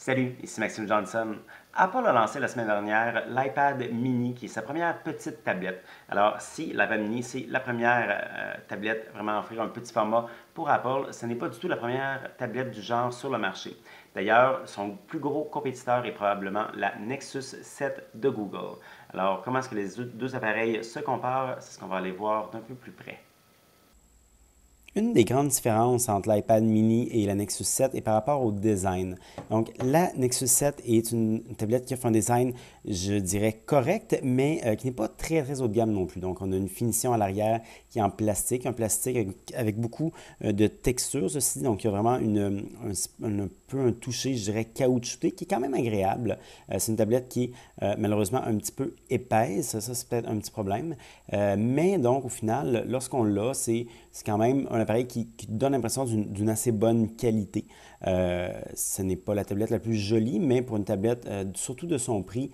Salut, ici Maxime Johnson. Apple a lancé la semaine dernière l'iPad mini, qui est sa première petite tablette. Alors, si l'iPad mini, c'est la première tablette vraiment à offrir un petit format pour Apple, ce n'est pas du tout la première tablette du genre sur le marché. D'ailleurs, son plus gros compétiteur est probablement la Nexus 7 de Google. Alors, comment est-ce que les deux appareils se comparent? C'est ce qu'on va aller voir d'un peu plus près. Une des grandes différences entre l'iPad mini et la Nexus 7 est par rapport au design. Donc, la Nexus 7 est une tablette qui offre un design, je dirais, correct, mais qui n'est pas très, très haut de gamme non plus. Donc, on a une finition à l'arrière qui est en plastique, un plastique avec beaucoup de texture, ceci. Donc, il y a vraiment un peu un toucher, je dirais, caoutchouté, qui est quand même agréable. C'est une tablette qui est malheureusement un petit peu épaisse. Ça, c'est peut-être un petit problème. Mais donc, au final, lorsqu'on l'a, c'est quand même un appareil qui donne l'impression d'une assez bonne qualité. Ce n'est pas la tablette la plus jolie, mais pour une tablette, surtout de son prix,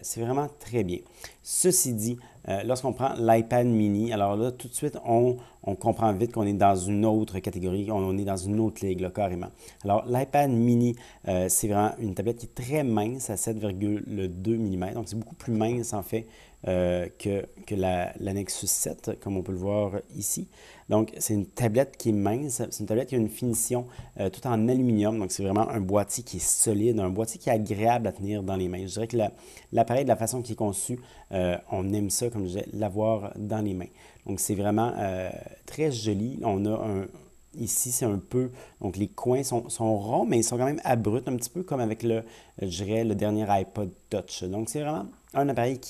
c'est vraiment très bien. Ceci dit, lorsqu'on prend l'iPad mini, alors là, tout de suite, on comprend vite qu'on est dans une autre catégorie, on est dans une autre ligue, là, carrément. Alors, l'iPad mini, c'est vraiment une tablette qui est très mince, à 7,2 mm, donc c'est beaucoup plus mince, en fait, que la Nexus 7, comme on peut le voir ici. Donc, c'est une tablette qui est mince, c'est une tablette qui a une finition tout en aluminium, donc c'est vraiment un boîtier qui est solide, un boîtier qui est agréable à tenir dans les mains. Je dirais que l'appareil, de la façon qu'il est conçu, on aime ça, comme je disais, l'avoir dans les mains. Donc, c'est vraiment très joli. On a ici, c'est un peu, donc les coins sont ronds, mais ils sont quand même abrupts, un petit peu comme avec je dirais, le dernier iPod Touch. Donc, c'est vraiment un appareil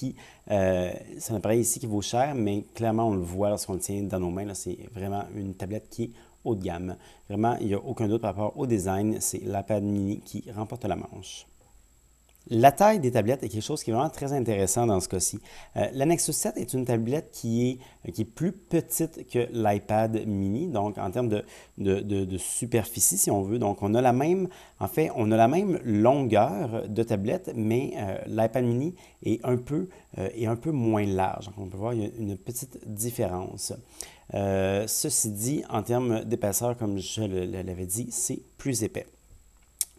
c'est un appareil ici qui vaut cher, mais clairement, on le voit lorsqu'on le tient dans nos mains. Là, c'est vraiment une tablette qui est haut de gamme. Vraiment, il n'y a aucun doute par rapport au design. C'est l'iPad mini qui remporte la manche. La taille des tablettes est quelque chose qui est vraiment très intéressant dans ce cas-ci. La Nexus 7 est une tablette qui est plus petite que l'iPad mini, donc en termes de superficie, si on veut. Donc, en fait, on a la même longueur de tablette, mais l'iPad mini est un peu moins large. Donc, on peut voir il y a une petite différence. Ceci dit, en termes d'épaisseur, comme je l'avais dit, c'est plus épais.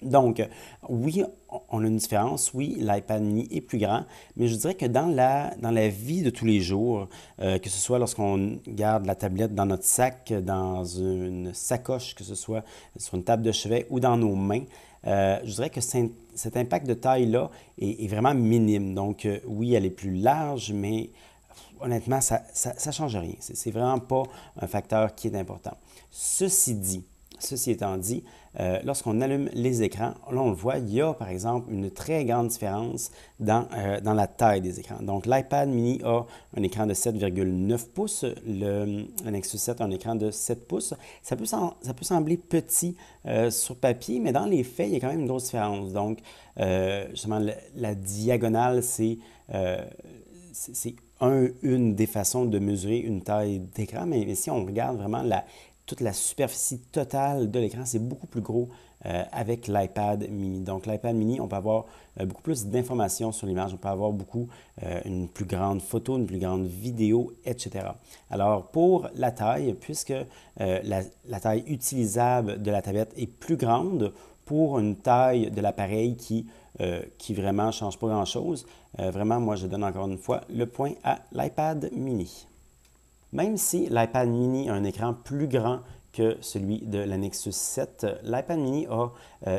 Donc, oui, on a une différence. Oui, l'iPad mini est plus grand, mais je dirais que dans la vie de tous les jours, que ce soit lorsqu'on garde la tablette dans notre sac, dans une sacoche, que ce soit sur une table de chevet ou dans nos mains, je dirais que cet impact de taille-là est vraiment minime. Donc, oui, elle est plus large, mais honnêtement, ça ne change rien. C'est vraiment pas un facteur qui est important. Ceci étant dit, lorsqu'on allume les écrans, là on le voit, il y a par exemple une très grande différence dans la taille des écrans. Donc l'iPad mini a un écran de 7,9 pouces, le Nexus 7 a un écran de 7 pouces. Ça peut sembler petit sur papier, mais dans les faits, il y a quand même une grosse différence. Donc justement, la diagonale, c'est une des façons de mesurer une taille d'écran, mais si on regarde vraiment toute la superficie totale de l'écran, c'est beaucoup plus gros avec l'iPad mini. Donc l'iPad mini, on peut avoir beaucoup plus d'informations sur l'image, on peut avoir une plus grande photo, une plus grande vidéo, etc. Alors pour la taille, puisque la taille utilisable de la tablette est plus grande, pour une taille de l'appareil qui vraiment ne change pas grand-chose, vraiment, moi, je donne encore une fois le point à l'iPad mini. Même si l'iPad mini a un écran plus grand que celui de la Nexus 7, l'iPad mini a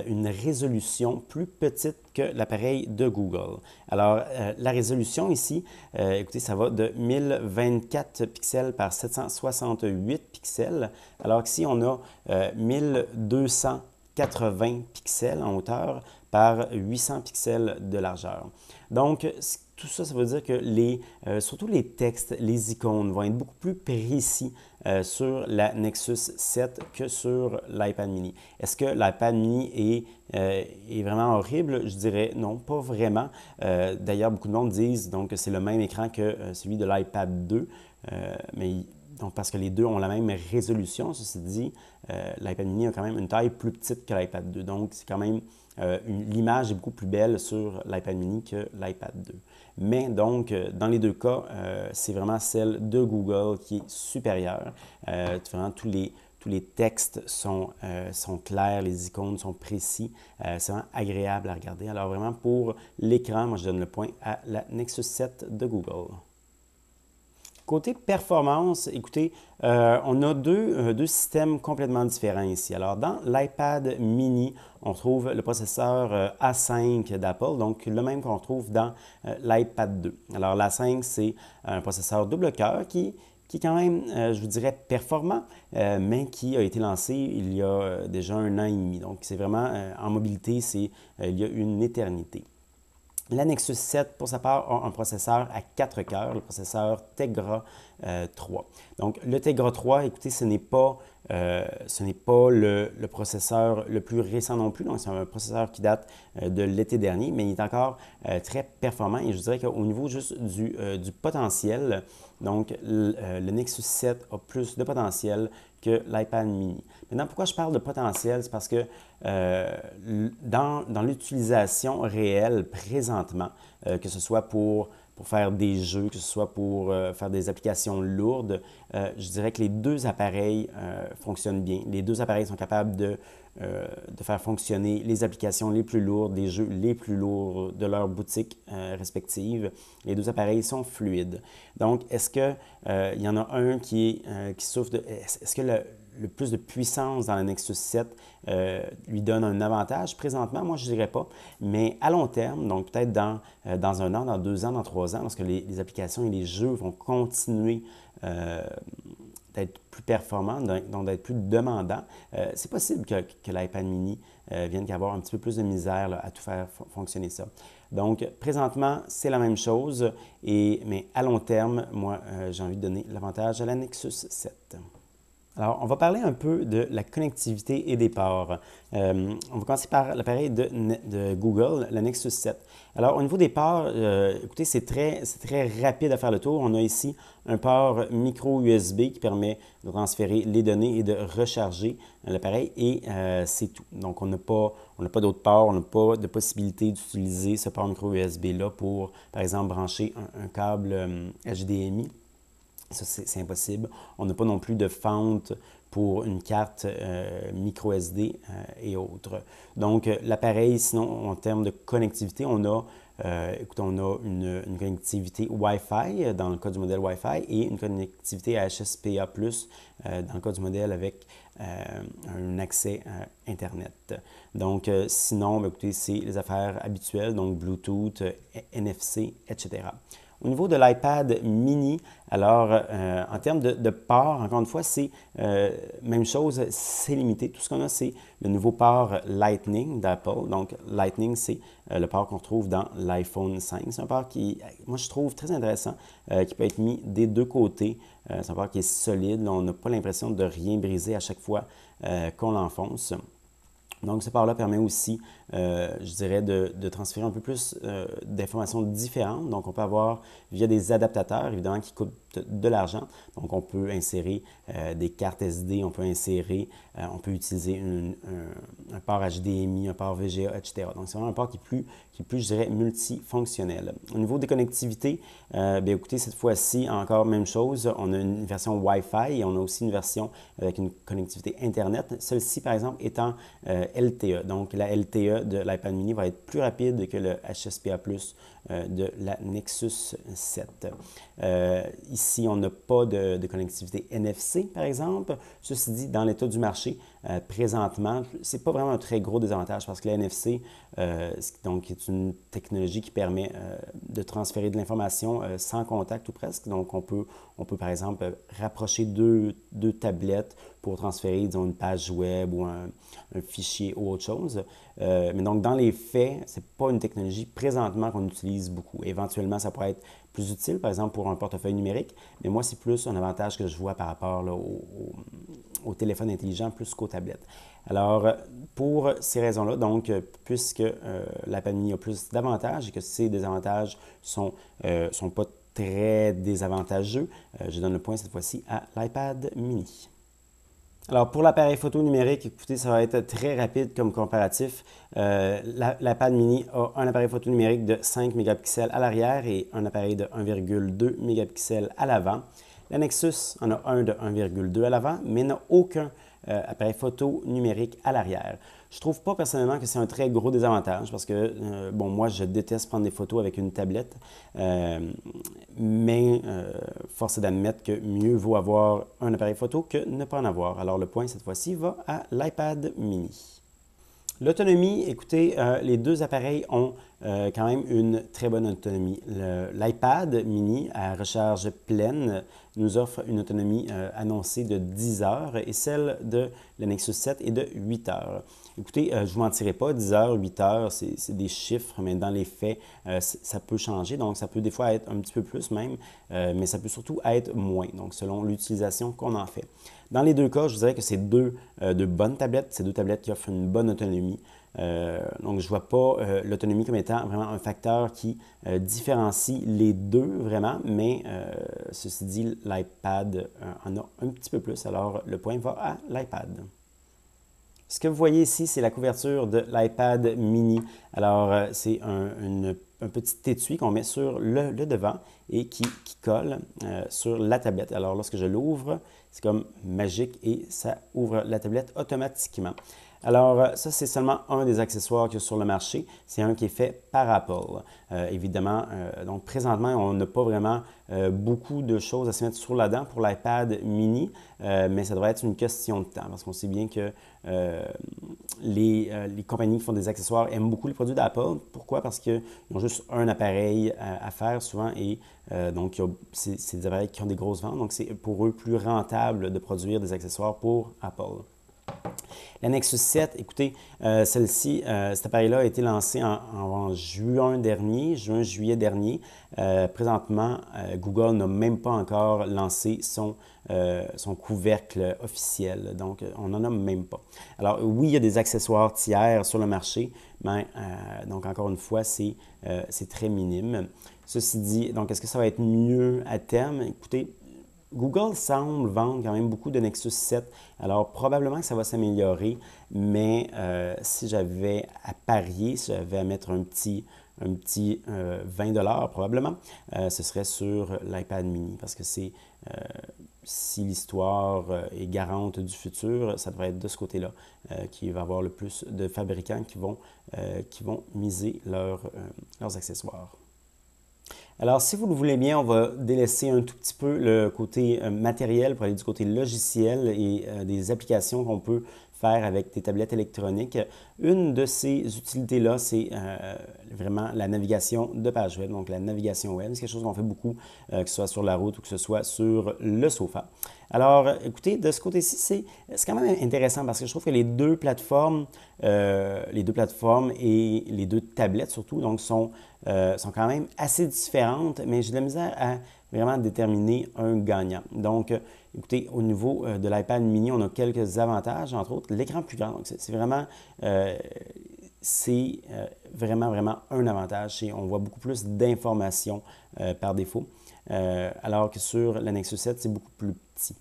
une résolution plus petite que l'appareil de Google. Alors, la résolution ici, écoutez, ça va de 1024 pixels par 768 pixels, alors qu'ici, on a 1280 pixels en hauteur par 800 pixels de largeur. Donc, tout ça, ça veut dire que surtout les textes, les icônes vont être beaucoup plus précis sur la Nexus 7 que sur l'iPad mini. Est-ce que l'iPad mini est vraiment horrible? Je dirais non, pas vraiment. D'ailleurs, beaucoup de monde disent donc, que c'est le même écran que celui de l'iPad 2, donc, parce que les deux ont la même résolution. Ceci dit, l'iPad mini a quand même une taille plus petite que l'iPad 2. Donc, c'est quand même l'image est beaucoup plus belle sur l'iPad mini que l'iPad 2. Mais donc, dans les deux cas, c'est vraiment celle de Google qui est supérieure. Vraiment, tous les textes sont clairs, les icônes sont précis. C'est vraiment agréable à regarder. Alors vraiment, pour l'écran, moi, je donne le point à la Nexus 7 de Google. Côté performance, écoutez, on a deux systèmes complètement différents ici. Alors, dans l'iPad mini, on trouve le processeur A5 d'Apple, donc le même qu'on retrouve dans l'iPad 2. Alors, l'A5, c'est un processeur double cœur qui est quand même, je vous dirais, performant, mais qui a été lancé il y a déjà 1 an et demi. Donc, c'est vraiment, en mobilité, il y a une éternité. La Nexus 7, pour sa part, a un processeur à 4 cœurs, le processeur Tegra 3. Donc, le Tegra 3, écoutez, ce n'est pas le processeur le plus récent non plus. Donc, c'est un processeur qui date de l'été dernier, mais il est encore très performant. Et je dirais qu'au niveau juste du potentiel, donc, le Nexus 7 a plus de potentiel que l'iPad mini. Maintenant, pourquoi je parle de potentiel? C'est parce que dans l'utilisation réelle présentement, que ce soit pour faire des jeux, que ce soit pour faire des applications lourdes, je dirais que les deux appareils fonctionnent bien. Les deux appareils sont capables de faire fonctionner les applications les plus lourdes, les jeux les plus lourds de leurs boutiques respectives. Les deux appareils sont fluides. Donc, est-ce qu'il y en a un qui souffre de... Est-ce que le plus de puissance dans la Nexus 7 lui donne un avantage? Présentement, moi, je ne dirais pas. Mais à long terme, donc peut-être dans 1 an, dans 2 ans, dans 3 ans, lorsque les applications et les jeux vont continuer d'être plus performants, donc d'être plus demandants, c'est possible que l'iPad mini vienne avoir un petit peu plus de misère là, à tout faire fonctionner ça. Donc, présentement, c'est la même chose, mais à long terme, moi, j'ai envie de donner l'avantage à la Nexus 7. Alors, on va parler un peu de la connectivité et des ports. On va commencer par l'appareil de Google, la Nexus 7. Alors, au niveau des ports, écoutez, c'est très rapide à faire le tour. On a ici un port micro USB qui permet de transférer les données et de recharger l'appareil et c'est tout. Donc, on n'a pas d'autres ports, on n'a pas de possibilité d'utiliser ce port micro USB-là pour, par exemple, brancher un câble HDMI. Ça, c'est impossible. On n'a pas non plus de fente pour une carte micro SD et autres. Donc, l'appareil, sinon, en termes de connectivité, on a une connectivité Wi-Fi dans le cas du modèle Wi-Fi et une connectivité HSPA+, dans le cas du modèle avec un accès Internet. Donc, sinon, écoutez, c'est les affaires habituelles, donc Bluetooth, NFC, etc. Au niveau de l'iPad mini, alors en termes de port, encore une fois, c'est même chose, c'est limité. Tout ce qu'on a, c'est le nouveau port Lightning d'Apple. Donc, Lightning, c'est le port qu'on retrouve dans l'iPhone 5. C'est un port qui, moi, je trouve très intéressant, qui peut être mis des deux côtés. C'est un port qui est solide. Là, on n'a pas l'impression de rien briser à chaque fois qu'on l'enfonce. Donc, ce port-là permet aussi, je dirais, de transférer un peu plus d'informations différentes. Donc, on peut avoir via des adaptateurs, évidemment, qui coûtent de l'argent. Donc, on peut insérer des cartes SD, on peut utiliser un port HDMI, un port VGA, etc. Donc, c'est vraiment un port qui est plus, je dirais, multifonctionnel. Au niveau des connectivités, bien, écoutez, cette fois-ci, encore même chose, on a une version Wi-Fi et on a aussi une version avec une connectivité Internet. Celle-ci, par exemple, étant LTE. Donc, la LTE de l'iPad mini va être plus rapide que le HSPA+, de la Nexus 7. Ici, on n'a pas de connectivité NFC, par exemple. Ceci dit, dans l'état du marché, présentement, ce n'est pas vraiment un très gros désavantage parce que la NFC, donc, est une technologie qui permet de transférer de l'information sans contact ou presque. Donc, on peut par exemple, rapprocher deux tablettes pour transférer, disons, une page web ou un fichier ou autre chose. Mais donc, dans les faits, ce n'est pas une technologie présentement qu'on utilise beaucoup. Éventuellement, ça pourrait être plus utile, par exemple, pour un portefeuille numérique, mais moi, c'est plus un avantage que je vois par rapport là, au téléphone intelligent plus qu'aux tablettes. Alors, pour ces raisons-là, donc, puisque l'iPad mini a plus d'avantages et que ces désavantages sont pas très désavantageux, je donne le point cette fois-ci à l'iPad mini. Alors, pour l'appareil photo numérique, écoutez, ça va être très rapide comme comparatif. L'iPad mini a un appareil photo numérique de 5 mégapixels à l'arrière et un appareil de 1,2 mégapixels à l'avant. La Nexus en a un de 1,2 à l'avant, mais n'a aucun appareil photo numérique à l'arrière. Je trouve pas personnellement que c'est un très gros désavantage parce que, bon, moi, je déteste prendre des photos avec une tablette, mais force est d'admettre que mieux vaut avoir un appareil photo que ne pas en avoir. Alors, le point cette fois-ci va à l'iPad mini. L'autonomie, écoutez, les deux appareils ont quand même une très bonne autonomie. L'iPad mini à recharge pleine nous offre une autonomie annoncée de 10 heures et celle de la Nexus 7 est de 8 heures. Écoutez, je ne vous mentirai pas, 10 heures, 8 heures, c'est des chiffres, mais dans les faits, ça peut changer. Donc, ça peut des fois être un petit peu plus même, mais ça peut surtout être moins, donc selon l'utilisation qu'on en fait. Dans les deux cas, je vous dirais que c'est de bonnes tablettes, c'est deux tablettes qui offrent une bonne autonomie. Donc, je ne vois pas l'autonomie comme étant vraiment un facteur qui différencie les deux vraiment, mais ceci dit, l'iPad en a un petit peu plus, alors le point va à l'iPad. Ce que vous voyez ici, c'est la couverture de l'iPad mini. Alors, c'est un petit étui qu'on met sur le devant et qui colle sur la tablette. Alors, lorsque je l'ouvre, c'est comme magique et ça ouvre la tablette automatiquement. Alors, ça, c'est seulement un des accessoires qu'il y a sur le marché. C'est un qui est fait par Apple. Évidemment, donc présentement, on n'a pas vraiment beaucoup de choses à se mettre sur la dent pour l'iPad mini, mais ça devrait être une question de temps parce qu'on sait bien que les compagnies qui font des accessoires aiment beaucoup les produits d'Apple. Pourquoi? Parce qu'ils ont juste un appareil à faire souvent et donc c'est des appareils qui ont des grosses ventes. Donc, c'est pour eux plus rentable de produire des accessoires pour Apple. La Nexus 7, écoutez, cet appareil-là a été lancé en juillet dernier. Présentement, Google n'a même pas encore lancé son couvercle officiel, donc on n'en a même pas. Alors oui, il y a des accessoires tiers sur le marché, mais donc encore une fois, c'est très minime. Ceci dit, donc est-ce que ça va être mieux à terme? Écoutez, Google semble vendre quand même beaucoup de Nexus 7, alors probablement que ça va s'améliorer, mais si j'avais à parier, si j'avais à mettre un petit 20$ probablement, ce serait sur l'iPad mini, parce que si l'histoire est garante du futur, ça devrait être de ce côté-là qu'il va y avoir le plus de fabricants qui vont miser leurs accessoires. Alors, si vous le voulez bien, on va délaisser un tout petit peu le côté matériel pour aller du côté logiciel et des applications qu'on peut faire avec des tablettes électroniques. Une de ces utilités-là, c'est vraiment la navigation de page web, donc la navigation web. C'est quelque chose qu'on fait beaucoup, que ce soit sur la route ou que ce soit sur le sofa. Alors, écoutez, de ce côté-ci, c'est quand même intéressant parce que je trouve que les deux plateformes et les deux tablettes surtout, donc sont quand même assez différentes, mais j'ai de la misère à vraiment déterminer un gagnant. Donc, écoutez, au niveau de l'iPad mini, on a quelques avantages, entre autres l'écran plus grand. Donc, c'est vraiment un avantage. On voit beaucoup plus d'informations par défaut, alors que sur la Nexus 7, c'est beaucoup plus petit.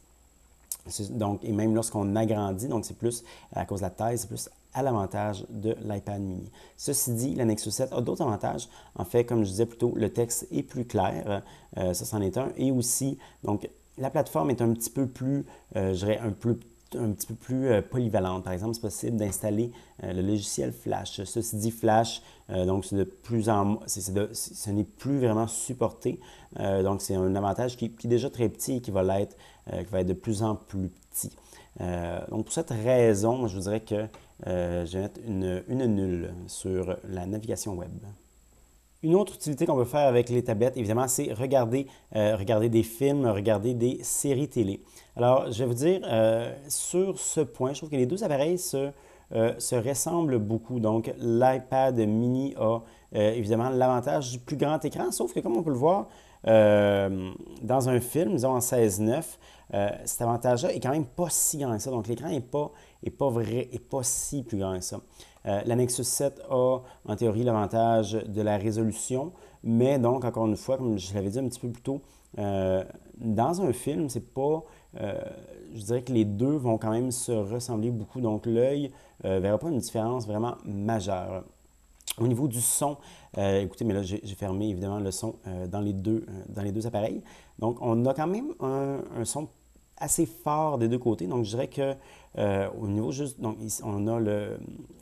Donc, et même lorsqu'on agrandit, donc c'est plus à cause de la taille, c'est plus à l'avantage de l'iPad mini. Ceci dit, la Nexus 7 a d'autres avantages. En fait, comme je disais plus tôt, le texte est plus clair, ça c'en est un. Et aussi, donc, la plateforme est un petit peu plus, je dirais, un petit peu plus polyvalente. Par exemple, c'est possible d'installer le logiciel Flash. Ceci dit, Flash, donc ce n'est plus vraiment supporté. Donc, c'est un avantage qui est déjà très petit et qui va être de plus en plus petit. Donc, pour cette raison, je vous dirais que je vais mettre une nulle sur la navigation web. Une autre utilité qu'on peut faire avec les tablettes, évidemment, c'est regarder des films, regarder des séries télé. Alors, je vais vous dire, sur ce point, je trouve que les deux appareils se ressemblent beaucoup. Donc, l'iPad mini a évidemment l'avantage du plus grand écran, sauf que comme on peut le voir, dans un film, disons en 16:9, cet avantage-là est quand même pas si grand que ça. Donc, l'écran n'est pas si plus grand que ça. La Nexus 7 a en théorie l'avantage de la résolution, mais donc, encore une fois, comme je l'avais dit un petit peu plus tôt, dans un film, c'est pas, je dirais que les deux vont quand même se ressembler beaucoup, donc l'œil ne verra pas une différence vraiment majeure. Au niveau du son, écoutez, mais là, j'ai fermé évidemment le son dans les deux appareils. Donc, on a quand même un son assez fort des deux côtés. Donc, je dirais que au niveau juste, donc ici, on a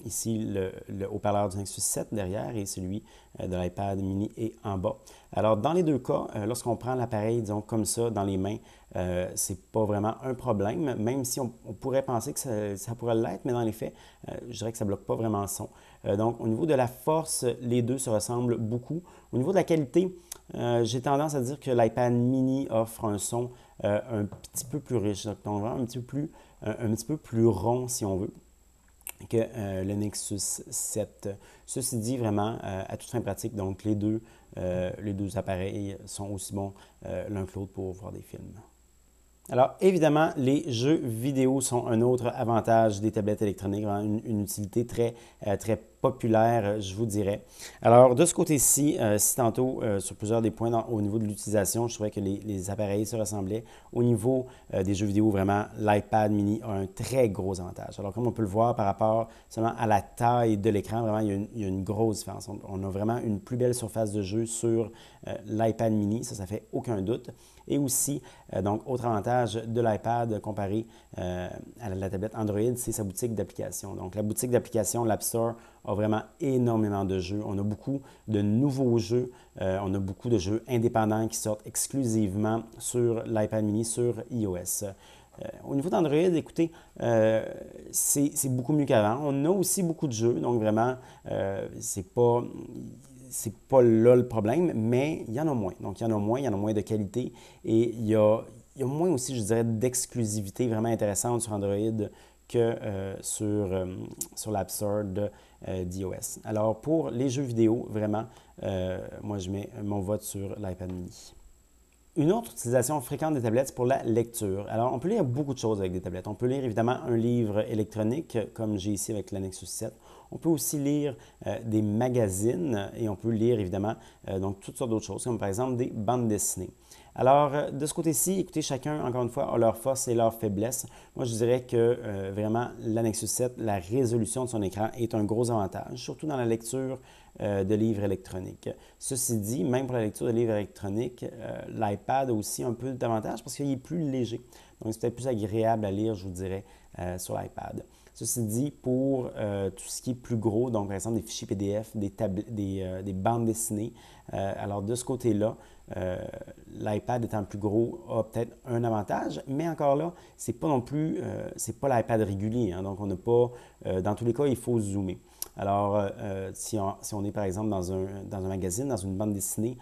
ici le haut-parleur du Nexus 7 derrière et celui de l'iPad mini est en bas. Alors, dans les deux cas, lorsqu'on prend l'appareil, disons, comme ça, dans les mains, c'est pas vraiment un problème, même si on pourrait penser que ça pourrait l'être, mais dans les faits, je dirais que ça ne bloque pas vraiment le son. Donc, au niveau de la force, les deux se ressemblent beaucoup. Au niveau de la qualité, j'ai tendance à dire que l'iPad mini offre un son un petit peu plus riche, donc vraiment un petit peu plus rond, si on veut, que le Nexus 7. Ceci dit, vraiment, à toute fin pratique, donc les deux appareils sont aussi bons l'un que l'autre pour voir des films. Alors, évidemment, les jeux vidéo sont un autre avantage des tablettes électroniques, vraiment une utilité très populaire, je vous dirais. Alors, de ce côté-ci, si tantôt, sur plusieurs des points au niveau de l'utilisation, je trouvais que les appareils se ressemblaient. Au niveau des jeux vidéo, vraiment, l'iPad mini a un très gros avantage. Alors, comme on peut le voir par rapport seulement à la taille de l'écran, vraiment, il y a une grosse différence. On a vraiment une plus belle surface de jeu sur l'iPad mini, ça fait aucun doute. Et aussi, donc, autre avantage de l'iPad comparé à la tablette Android, c'est sa boutique d'applications. Donc, la boutique d'applications, l'App Store, a vraiment énormément de jeux. On a beaucoup de nouveaux jeux. On a beaucoup de jeux indépendants qui sortent exclusivement sur l'iPad mini, sur iOS. Au niveau d'Android, écoutez, c'est beaucoup mieux qu'avant. On a aussi beaucoup de jeux, donc vraiment, c'est pas là le problème, mais il y en a moins. Donc, il y en a moins de qualité et il y a moins aussi, je dirais, d'exclusivité vraiment intéressante sur Android que sur l'App Store d'iOS. Alors, pour les jeux vidéo, vraiment, moi, je mets mon vote sur l'iPad mini. Une autre utilisation fréquente des tablettes, c'est pour la lecture. Alors, on peut lire beaucoup de choses avec des tablettes. On peut lire évidemment un livre électronique, comme j'ai ici avec la Nexus 7. On peut aussi lire des magazines et on peut lire évidemment donc toutes sortes d'autres choses, comme par exemple des bandes dessinées. Alors, de ce côté-ci, écoutez, chacun, encore une fois, a leur force et leur faiblesse. Moi, je dirais que vraiment, la Nexus 7, la résolution de son écran est un gros avantage, surtout dans la lecture de livres électroniques. Ceci dit, même pour la lecture de livres électroniques, l'iPad a aussi un peu d'avantage parce qu'il est plus léger. Donc, c'est peut-être plus agréable à lire, je vous dirais, sur l'iPad. Ceci dit, pour tout ce qui est plus gros, donc par exemple des fichiers PDF, des bandes dessinées, alors de ce côté-là, l'iPad étant plus gros a peut-être un avantage, mais encore là, c'est pas non plus, c'est pas l'iPad régulier, hein, donc on n'a pas, dans tous les cas, il faut zoomer. Alors, si on est par exemple dans un magazine, dans une bande dessinée,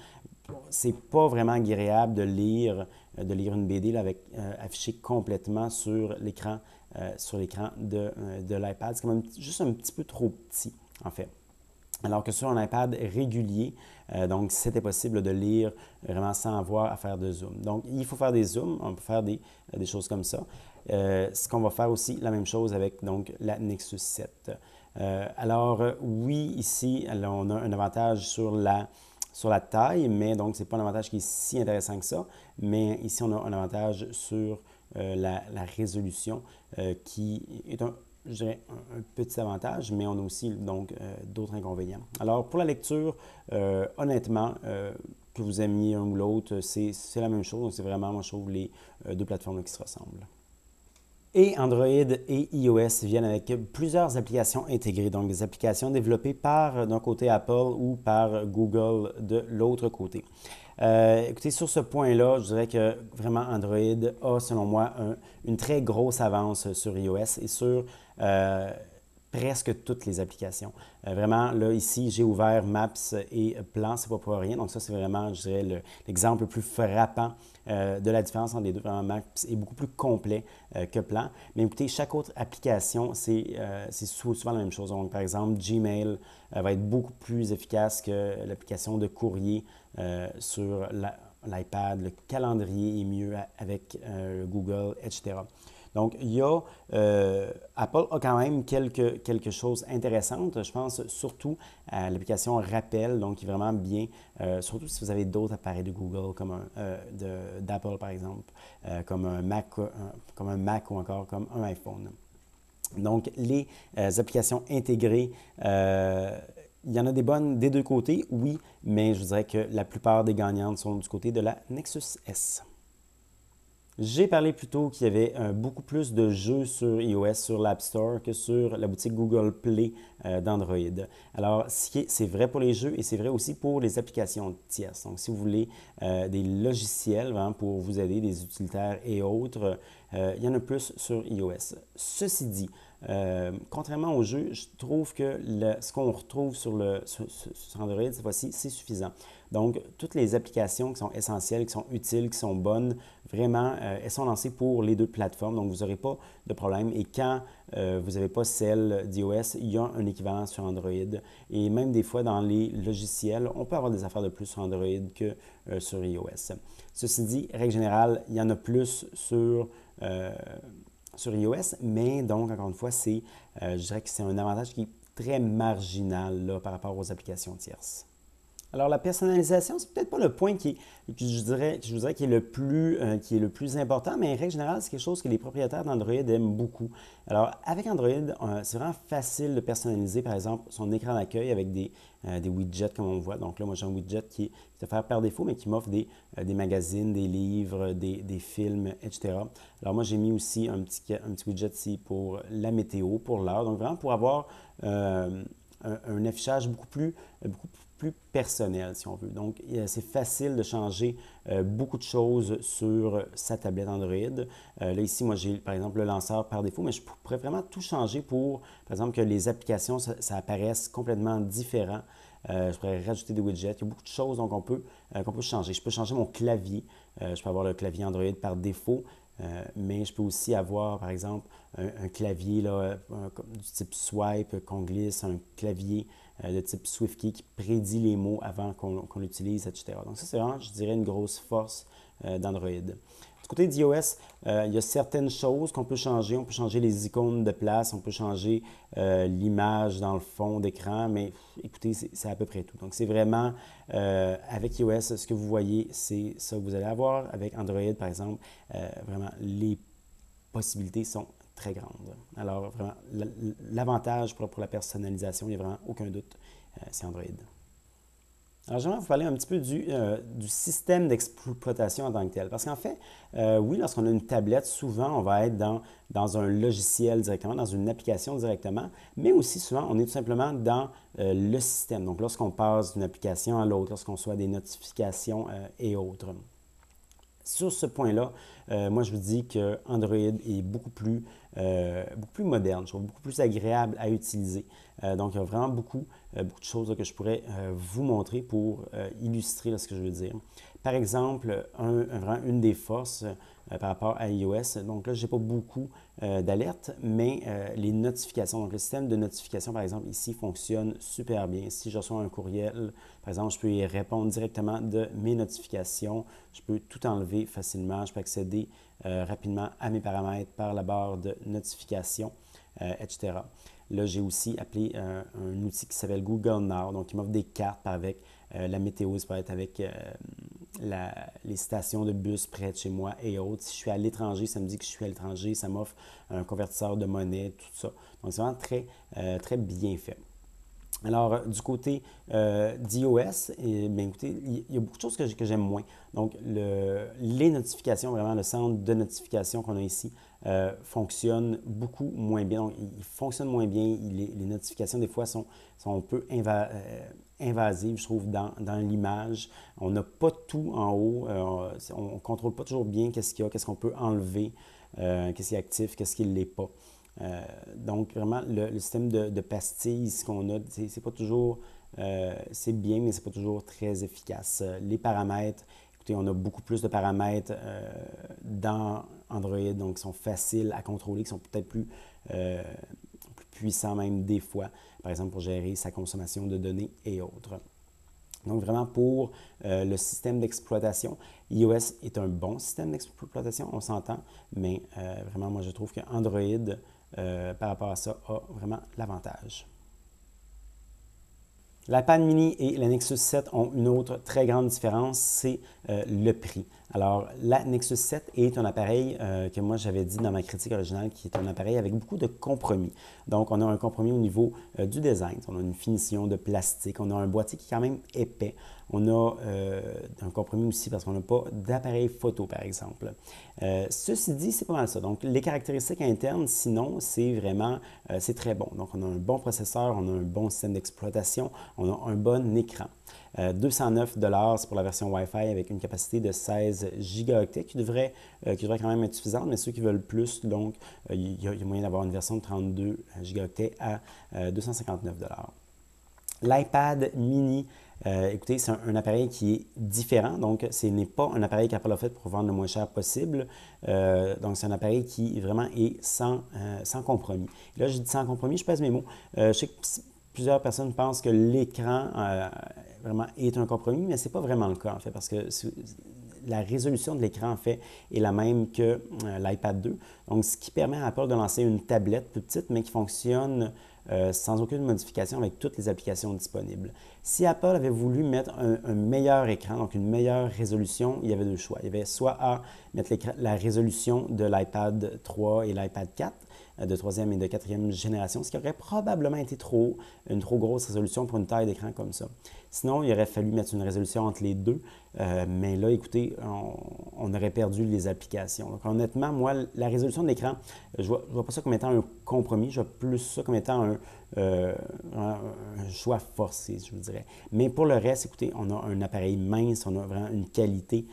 c'est pas vraiment agréable de lire une BD là, affichée complètement sur l'écran de l'iPad. C'est quand même juste un petit peu trop petit, en fait. Alors que sur un iPad régulier, donc c'était possible de lire vraiment sans avoir à faire de zoom. Donc, il faut faire des zooms, on peut faire des choses comme ça. Ce qu'on va faire aussi, la même chose avec donc, la Nexus 7. Oui, ici, alors, on a un avantage sur la taille, mais donc, ce n'est pas un avantage qui est si intéressant que ça. Mais ici, on a un avantage sur la résolution qui est je dirais, un petit avantage, mais on a aussi donc d'autres inconvénients. Alors, pour la lecture, honnêtement, que vous aimiez un ou l'autre, c'est la même chose. Donc, c'est vraiment, moi, je trouve, les deux plateformes qui se ressemblent. Et Android et iOS viennent avec plusieurs applications intégrées, donc des applications développées par d'un côté Apple ou par Google de l'autre côté. Écoutez, sur ce point-là, je dirais que vraiment Android a, selon moi, une très grosse avance sur iOS et sur presque toutes les applications. Vraiment, là, ici, j'ai ouvert Maps et Plans, c'est pas pour rien. Donc ça, c'est vraiment, je dirais, l'exemple le plus frappant de la différence entre les deux. Vraiment, Maps est beaucoup plus complet que Plan. Mais écoutez, chaque autre application, c'est souvent la même chose. Donc, par exemple, Gmail va être beaucoup plus efficace que l'application de courrier sur l'iPad. Le calendrier est mieux avec Google, etc. Donc, Apple a quand même quelque chose d'intéressant. Je pense surtout à l'application Rappel, donc qui est vraiment bien, surtout si vous avez d'autres appareils de Google, comme d'Apple par exemple, comme un Mac ou encore comme un iPhone. Donc, les applications intégrées, il y en a des bonnes des deux côtés, oui, mais je dirais que la plupart des gagnantes sont du côté de la Nexus S. J'ai parlé plus tôt qu'il y avait beaucoup plus de jeux sur iOS, sur l'App Store, que sur la boutique Google Play d'Android. Alors, c'est vrai pour les jeux et c'est vrai aussi pour les applications tierces. Donc, si vous voulez des logiciels vraiment, pour vous aider, des utilitaires et autres, il y en a plus sur iOS. Ceci dit, contrairement aux jeux, je trouve que ce qu'on retrouve sur Android cette fois-ci, c'est suffisant. Donc, toutes les applications qui sont essentielles, qui sont utiles, qui sont bonnes, vraiment, elles sont lancées pour les deux plateformes. Donc, vous n'aurez pas de problème. Et quand vous n'avez pas celle d'iOS, il y a un équivalent sur Android. Et même des fois, dans les logiciels, on peut avoir des affaires de plus sur Android que sur iOS. Ceci dit, règle générale, il y en a plus sur iOS, mais donc, encore une fois, je dirais que c'est un avantage qui est très marginal là, par rapport aux applications tierces. Alors, la personnalisation, c'est peut-être pas le point je vous dirais qui est le plus important, mais en règle générale, c'est quelque chose que les propriétaires d'Android aiment beaucoup. Alors, avec Android, c'est vraiment facile de personnaliser, par exemple, son écran d'accueil avec des widgets comme on voit. Donc là, moi, j'ai un widget qui est offert par défaut, mais qui m'offre des magazines, des livres, des films, etc. Alors, moi, j'ai mis aussi un petit widget ici pour la météo, pour l'heure. Donc, vraiment pour avoir un affichage beaucoup plus personnel, si on veut. Donc, c'est facile de changer beaucoup de choses sur sa tablette Android. Là, ici, moi, j'ai par exemple le lanceur par défaut, mais je pourrais vraiment tout changer pour, par exemple, que les applications, ça apparaisse complètement différent. Je pourrais rajouter des widgets. Il y a beaucoup de choses qu'on peut changer. Je peux changer mon clavier. Je peux avoir le clavier Android par défaut. Mais je peux aussi avoir, par exemple, un clavier là, du type swipe qu'on glisse, un clavier de type SwiftKey qui prédit les mots avant qu'on l'utilise, etc. Donc ça, c'est vraiment, je dirais, une grosse force d'Android. Du côté d'iOS, il y a certaines choses qu'on peut changer. On peut changer les icônes de place, on peut changer l'image dans le fond d'écran, mais écoutez, c'est à peu près tout. Donc, c'est vraiment, avec iOS, ce que vous voyez, c'est ça que vous allez avoir. Avec Android, par exemple, vraiment, les possibilités sont très grandes. Alors, vraiment, l'avantage pour la personnalisation, il n'y a vraiment aucun doute, c'est Android. Alors, j'aimerais vous parler un petit peu du système d'exploitation en tant que tel. Parce qu'en fait, oui, lorsqu'on a une tablette, souvent, on va être dans un logiciel directement, dans une application directement, mais aussi souvent, on est tout simplement dans le système. Donc, lorsqu'on passe d'une application à l'autre, lorsqu'on reçoit des notifications et autres. Sur ce point-là, moi, je vous dis que Android est beaucoup plus moderne, je trouve beaucoup plus agréable à utiliser. Donc, il y a vraiment beaucoup de choses là, que je pourrais vous montrer pour illustrer là, ce que je veux dire. Par exemple, une des forces par rapport à iOS, donc là, je n'ai pas beaucoup d'alertes, mais les notifications, donc le système de notification, par exemple, ici, fonctionne super bien. Si je reçois un courriel, par exemple, je peux y répondre directement de mes notifications. Je peux tout enlever facilement. Je peux accéder rapidement à mes paramètres par la barre de notification, etc. Là, j'ai aussi appelé un outil qui s'appelle Google Now, donc qui m'offre des cartes avec la météo, ça peut être avec les stations de bus près de chez moi et autres. Si je suis à l'étranger, ça me dit que je suis à l'étranger, ça m'offre un convertisseur de monnaie, tout ça. Donc, c'est vraiment très bien fait. Alors, du côté d'iOS, écoutez, il y a beaucoup de choses que j'aime moins. Donc, les notifications, vraiment le centre de notification qu'on a ici, fonctionne beaucoup moins bien. Donc, il fonctionne moins bien. Les notifications, des fois, sont un peu invasives, je trouve, dans l'image. On n'a pas tout en haut. On ne contrôle pas toujours bien qu'est-ce qu'il y a, qu'est-ce qu'on peut enlever, qu'est-ce qui est actif, qu'est-ce qui ne l'est pas. Donc, vraiment, le système de pastilles qu'on a, c'est pas toujours, c'est bien, mais c'est pas toujours très efficace. Les paramètres, écoutez, on a beaucoup plus de paramètres dans Android, donc qui sont faciles à contrôler, qui sont peut-être plus puissants même des fois, par exemple pour gérer sa consommation de données et autres. Donc, vraiment, pour le système d'exploitation, iOS est un bon système d'exploitation, on s'entend, mais vraiment, moi, je trouve que Android, par rapport à ça, a vraiment l'avantage. L'iPad mini et la Nexus 7 ont une autre très grande différence, c'est le prix. Alors, la Nexus 7 est un appareil que moi j'avais dit dans ma critique originale qui est un appareil avec beaucoup de compromis. Donc, on a un compromis au niveau du design, on a une finition de plastique, on a un boîtier qui est quand même épais, on a un compromis aussi parce qu'on n'a pas d'appareil photo, par exemple. Ceci dit, c'est pas mal ça. Donc, les caractéristiques internes, sinon, c'est vraiment, c'est très bon. Donc, on a un bon processeur, on a un bon système d'exploitation, on a un bon écran. 209 $, c'est pour la version Wi-Fi avec une capacité de 16 gigaoctets qui devrait quand même être suffisante, mais ceux qui veulent plus, donc il y a moyen d'avoir une version de 32 gigaoctets à 259 $. L'iPad mini, écoutez, c'est un appareil qui est différent, donc ce n'est pas un appareil qu'Apple a fait pour vendre le moins cher possible. Donc, c'est un appareil qui vraiment est sans compromis. Et là, je dis sans compromis, je pèse mes mots. Je sais que plusieurs personnes pensent que l'écran vraiment est un compromis, mais ce n'est pas vraiment le cas, en fait, parce que la résolution de l'écran, en fait, est la même que l'iPad 2. Donc, ce qui permet à Apple de lancer une tablette plus petite, mais qui fonctionne sans aucune modification avec toutes les applications disponibles. Si Apple avait voulu mettre un meilleur écran, donc une meilleure résolution, il y avait deux choix. Il y avait soit à mettre la résolution de l'iPad 3 et l'iPad 4, de troisième et de quatrième génération, ce qui aurait probablement été une trop grosse résolution pour une taille d'écran comme ça. Sinon, il aurait fallu mettre une résolution entre les deux, mais là, écoutez, on aurait perdu les applications. Donc, honnêtement, moi, la résolution de l'écran, je ne vois pas ça comme étant un compromis, je vois plus ça comme étant un choix forcé, je vous dirais. Mais pour le reste, écoutez, on a un appareil mince, on a vraiment une qualité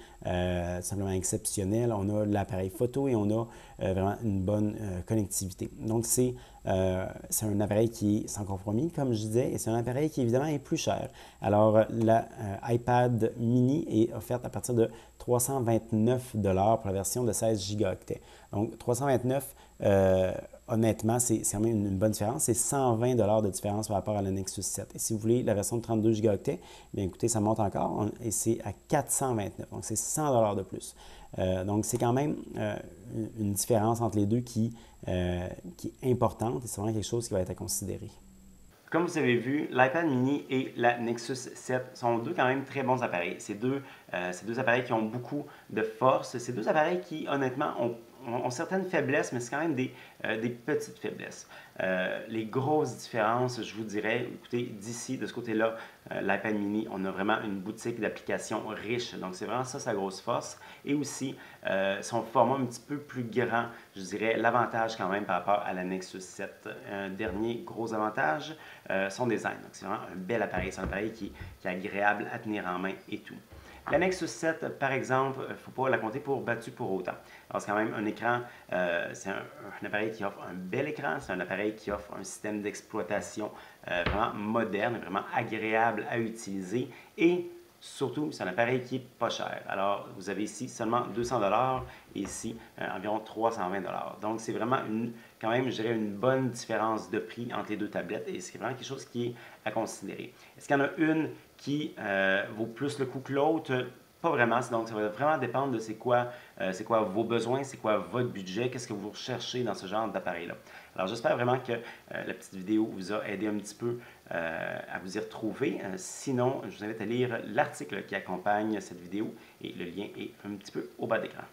simplement exceptionnelle, on a l'appareil photo et on a vraiment une bonne connectivité. Donc, c'est un appareil qui est sans compromis, comme je disais, et c'est un appareil qui, évidemment, est plus cher. Alors, l'iPad mini est offerte à partir de 329 $ pour la version de 16 gigaoctets. Donc, 329 honnêtement, c'est quand même une bonne différence. C'est 120 $ de différence par rapport à la Nexus 7. Et si vous voulez la version de 32 gigaoctets, bien écoutez, ça monte encore et c'est à 429. Donc, c'est 100 $ de plus. Donc, c'est quand même une différence entre les deux qui est importante et c'est vraiment quelque chose qui va être à considérer. Comme vous avez vu, l'iPad mini et la Nexus 7 sont deux quand même très bons appareils. C'est deux appareils qui ont beaucoup de force. C'est deux appareils qui, honnêtement, ont certaines faiblesses, mais c'est quand même des petites faiblesses. Les grosses différences, je vous dirais, écoutez, d'ici, de ce côté-là, l'iPad mini, on a vraiment une boutique d'applications riche. Donc, c'est vraiment ça sa grosse force. Et aussi, son format un petit peu plus grand, je dirais, l'avantage quand même par rapport à la Nexus 7. Un dernier gros avantage, son design. Donc, c'est vraiment un bel appareil. C'est un appareil qui est agréable à tenir en main et tout. La Nexus 7, par exemple, il ne faut pas la compter pour battu pour autant. Alors, c'est quand même un écran, c'est un appareil qui offre un bel écran, c'est un appareil qui offre un système d'exploitation vraiment moderne, vraiment agréable à utiliser et surtout, c'est un appareil qui n'est pas cher. Alors, vous avez ici seulement 200 $ et ici environ 320 $. Donc, c'est vraiment quand même, je dirais, une bonne différence de prix entre les deux tablettes et c'est vraiment quelque chose qui est à considérer. Est-ce qu'il y en a une qui vaut plus le coup que l'autre? Pas vraiment. Donc, ça va vraiment dépendre de c'est quoi vos besoins, c'est quoi votre budget, qu'est-ce que vous recherchez dans ce genre d'appareil-là. Alors, j'espère vraiment que la petite vidéo vous a aidé un petit peu à vous y retrouver. Sinon, je vous invite à lire l'article qui accompagne cette vidéo et le lien est un petit peu au bas d'écran.